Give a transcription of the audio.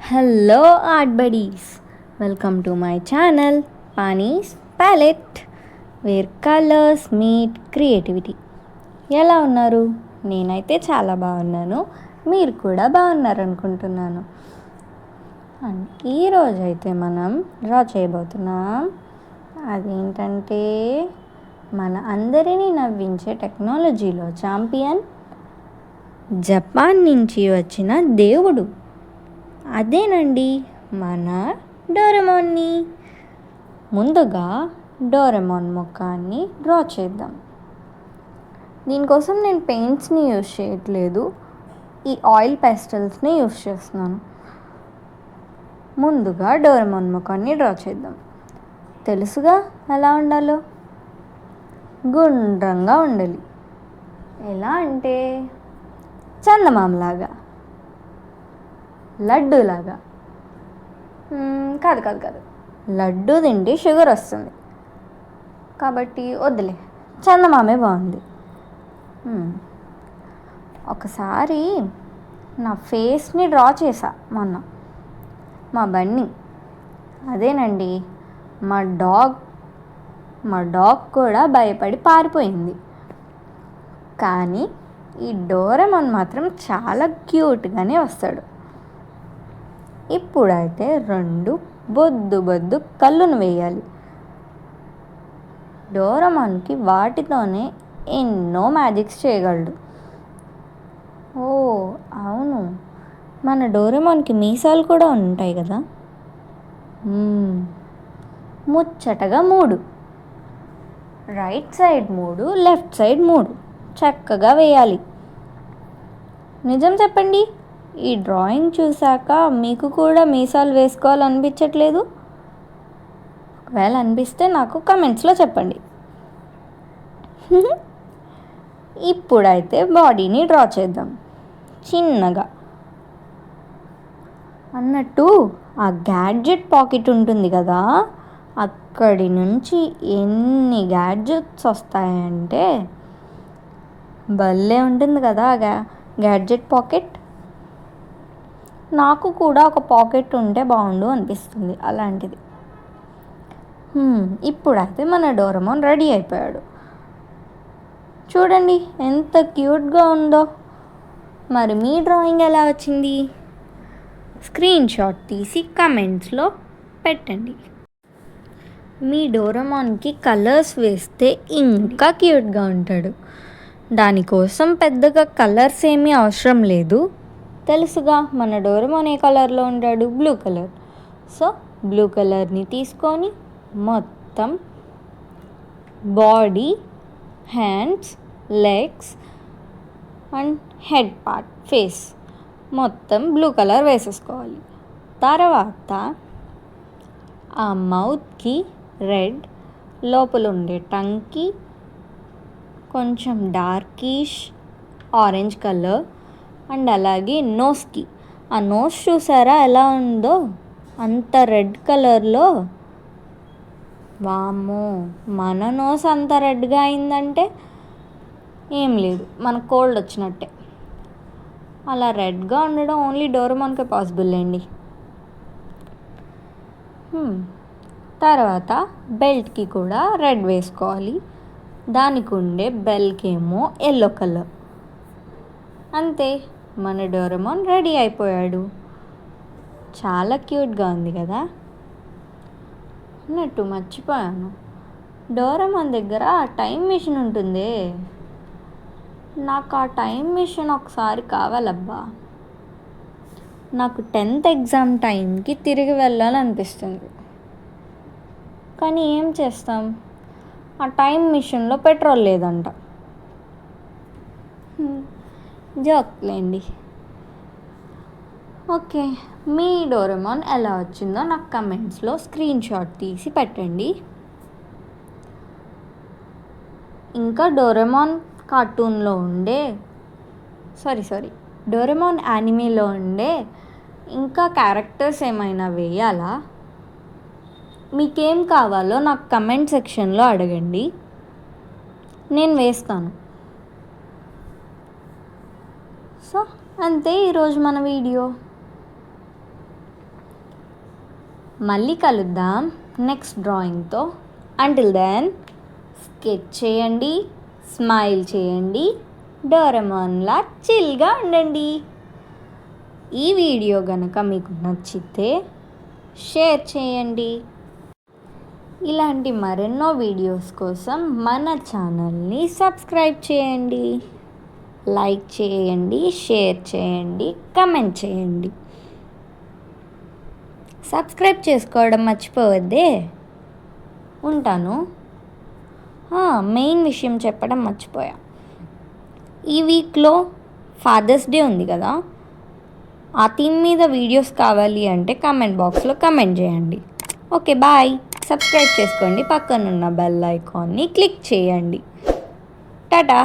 Hello, art buddies. Welcome to my channel, Pani's Palette, where colors meet creativity. ఎలా ఉన్నారు? నేనైతే చాలా బాగున్నాను. మీరు కూడా బాగున్నారు అనుకుంటున్నాను. అండ్ ఈరోజైతే మనం డ్రా చేయబోతున్నాం. అదేంటంటే మన అందరినీ నవ్వించే టెక్నాలజీలో ఛాంపియన్, జపాన్ నుంచి వచ్చిన దేవుడు. అదేనండి మన డోరెమోన్ని. ముందుగా డోరెమోన్ ముఖాన్ని డ్రా చేద్దాం. దీనికోసం నేను పెయింట్స్ని యూజ్ చేయట్లేదు, ఈ ఆయిల్ పెస్టల్స్ని యూజ్ చేస్తున్నాను. ముందుగా డోరెమోన్ ముఖాన్ని డ్రా చేద్దాం. తెలుసుగా ఎలా ఉండాలో, గుండ్రంగా ఉండాలి. ఎలా అంటే చందమామలాగా, లడ్డూలాగా. కాదు, లడ్డూ తింటే షుగర్ వస్తుంది కాబట్టి వద్దులే, చందమామే బాగుంది. ఒకసారి నా ఫేస్ని డ్రా చేశా మొన్న, మా బన్నీ. అదేనండి మా డాగ్ కూడా భయపడి పారిపోయింది. కానీ ఈ డోరెమోన్ మాత్రం చాలా క్యూట్గానే వస్తాడు. ఇప్పుడైతే 2 బొద్దు కళ్ళును వేయాలి. డోరెమోన్కి వాటితోనే ఎన్నో మ్యాజిక్స్ చేయగలడు. ఓ అవును, మన డోరెమోన్కి మీసాలు కూడా ఉంటాయి కదా. ముచ్చటగా 3, రైట్ సైడ్ 3, లెఫ్ట్ సైడ్ 3 చక్కగా వేయాలి. నిజం చెప్పండి, ఈ డ్రాయింగ్ చూశాక మీకు కూడా మీసాలు వేసుకోవాలనిపించట్లేదు? ఒకవేళ అనిపిస్తే నాకు కమెంట్స్లో చెప్పండి. ఇప్పుడైతే బాడీని డ్రా చేద్దాం చిన్నగా. అన్నట్టు ఆ గ్యాడ్జెట్ పాకెట్ ఉంటుంది కదా, అక్కడి నుంచి ఎన్ని గ్యాడ్జెట్స్ వస్తాయంటే భలే ఉంటుంది కదా గ్యాడ్జెట్ పాకెట్. నాకు కూడా ఒక పాకెట్ ఉంటే బాగుండు అనిపిస్తుంది అలాంటిది. ఇప్పుడైతే మన డోరెమోన్ రెడీ అయిపోయాడు. చూడండి ఎంత క్యూట్గా ఉందో. మరి మీ డ్రాయింగ్ ఎలా వచ్చింది? స్క్రీన్ షాట్ తీసి కమెంట్స్లో పెట్టండి. మీ డోరెమోన్కి కలర్స్ వేస్తే ఇంకా క్యూట్గా ఉంటాడు. దానికోసం పెద్దగా కలర్స్ ఏమీ అవసరం లేదు. తెలుసుగా మన డోరెమోన్ ఏ కలర్లో ఉంటాడు? Blue colour. సో బ్లూ కలర్ని తీసుకొని మొత్తం body, hands, legs and head part, face మొత్తం బ్లూ కలర్ వేసేసుకోవాలి. తర్వాత ఆ మౌత్కి రెడ్, లోపల ఉండే టంగ్కి కొంచెం డార్కిష్ ఆరెంజ్ కలర్, అండ్ అలాగే నోస్కి, ఆ నోస్ చూసారా ఎలా ఉందో, అంత రెడ్ కలర్లో. వామ్మో, మన నోస్ అంత రెడ్గా అయిందంటే ఏం లేదు, మన కోల్డ్ వచ్చినట్టే. అలా రెడ్గా ఉండడం ఓన్లీ డోరెమోన్కే పాసిబుల్ అండి. తర్వాత బెల్ట్కి కూడా రెడ్ వేసుకోవాలి. దానికి ఉండే బెల్కేమో ఎల్లో కలర్. అంతే, మన డోరెమోన్ రెడీ అయిపోయాడు. చాలా క్యూట్గా ఉంది కదా. అన్నట్టు మర్చిపోయాను, డోరెమోన్ దగ్గర టైం మిషన్ ఉంటుంది. నాకు ఆ టైం మిషన్ ఒకసారి కావాలబ్బా. నాకు 10th ఎగ్జామ్ టైంకి తిరిగి వెళ్ళాలనిపిస్తుంది. కానీ ఏం చేస్తాం, ఆ టైం మిషన్లో పెట్రోల్ లేదంట. జోక్లేండి. ఓకే, మీ డోరెమోన్ ఎలా వచ్చిందో నాకు కమెంట్స్లో స్క్రీన్ షాట్ తీసి పెట్టండి. ఇంకా డోరెమోన్ కార్టూన్లో ఉండే డోరెమోన్ యానిమేలో ఉండే ఇంకా క్యారెక్టర్స్ ఏమైనా వేయాలా? మీకేం కావాలో నాకు కమెంట్ సెక్షన్లో అడగండి, నేను వేస్తాను. సో అంతే ఈరోజు మన వీడియో. మళ్ళీ కలుద్దాం నెక్స్ట్ డ్రాయింగ్తో. అంటిల్ దెన్ స్కెచ్ చేయండి, స్మైల్ చేయండి, డోరేమాన్లా చిల్గా ఉండండి. ఈ వీడియో కనుక మీకు నచ్చితే షేర్ చేయండి. ఇలాంటి మరెన్నో వీడియోస్ కోసం మన ఛానల్ని సబ్స్క్రైబ్ చేయండి, లైక్ చేయండి, షేర్ చేయండి, కమెంట్ చేయండి. సబ్స్క్రైబ్ చేసుకోవడం మర్చిపోవద్దే. ఉంటాను. మెయిన్ విషయం చెప్పడం మర్చిపోయా. ఈ వీక్లో ఫాదర్స్ డే ఉంది కదా, ఆ థీమ్ మీద వీడియోస్ కావాలి అంటే కామెంట్ బాక్స్లో కమెంట్ చేయండి. Okay, bye. సబ్స్క్రైబ్ చేసుకోండి, పక్కనున్న బెల్ ఐకాన్ని క్లిక్ చేయండి. టాటా.